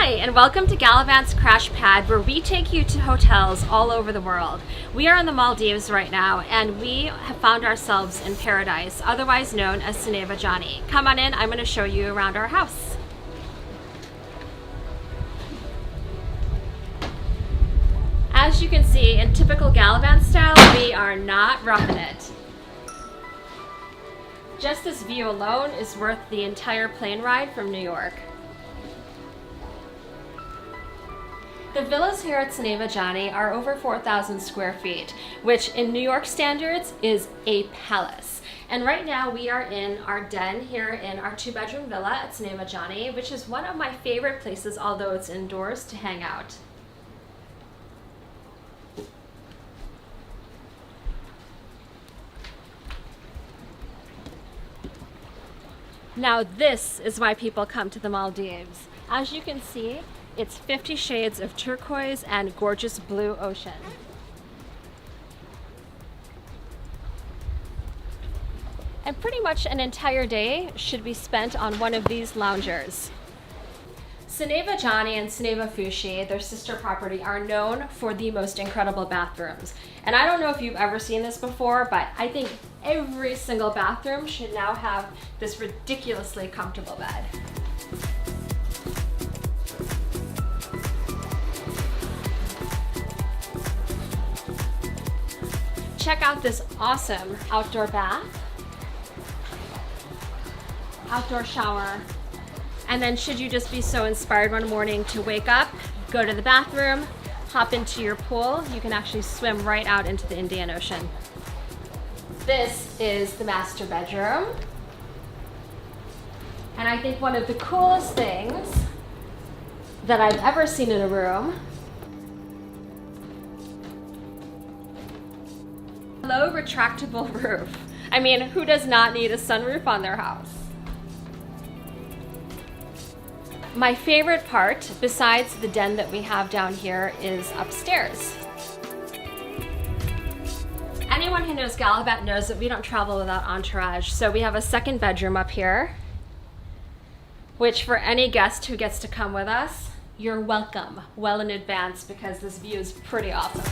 Hi, and welcome to Galavante's Crash Pad, where we take you to hotels all over the world. We are in the Maldives right now, and we have found ourselves in paradise, otherwise known as Soneva Jani. Come on in, I'm going to show you around our house. As you can see, in typical Galavante style, we are not roughing it. Just this view alone is worth the entire plane ride from New York. The villas here at Soneva Jani are over 4,000 square feet, which in New York standards is a palace. And right now we are in our den here in our 2-bedroom villa at Soneva Jani, which is one of my favorite places, although it's indoors, to hang out. Now this is why people come to the Maldives. As you can see, it's 50 shades of turquoise and gorgeous blue ocean. And pretty much an entire day should be spent on one of these loungers. Soneva Jani and Soneva Fushi, their sister property, are known for the most incredible bathrooms. And I don't know if you've ever seen this before, but I think every single bathroom should now have this ridiculously comfortable bed. Check out this awesome outdoor bath, outdoor shower, and then should you just be so inspired one morning to wake up, go to the bathroom, hop into your pool, you can actually swim right out into the Indian Ocean. This is the master bedroom. And I think one of the coolest things that I've ever seen in a room, low retractable roof. I mean, who does not need a sunroof on their house? My favorite part, besides the den that we have down here, is upstairs. Anyone who knows Galavante knows that we don't travel without entourage, so we have a second bedroom up here, which for any guest who gets to come with us, you're welcome well in advance because this view is pretty awesome.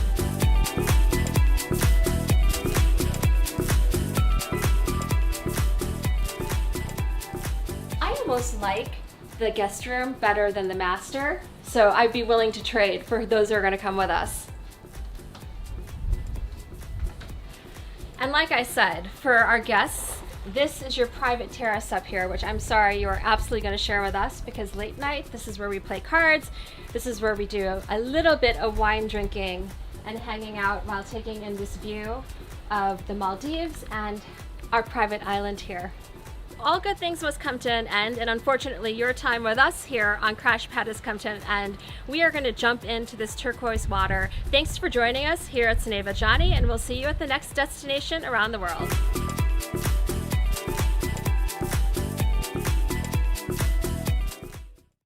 I almost like the guest room better than the master, so I'd be willing to trade for those who are going to come with us. And like I said, for our guests, this is your private terrace up here, which I'm sorry you are absolutely going to share with us, because late night, this is where we play cards, this is where we do a little bit of wine drinking and hanging out while taking in this view of the Maldives and our private island here. All good things must come to an end, and unfortunately your time with us here on Crash Pad has come to an end. We are going to jump into this turquoise water. Thanks for joining us here at Soneva Jani, and we'll see you at the next destination around the world.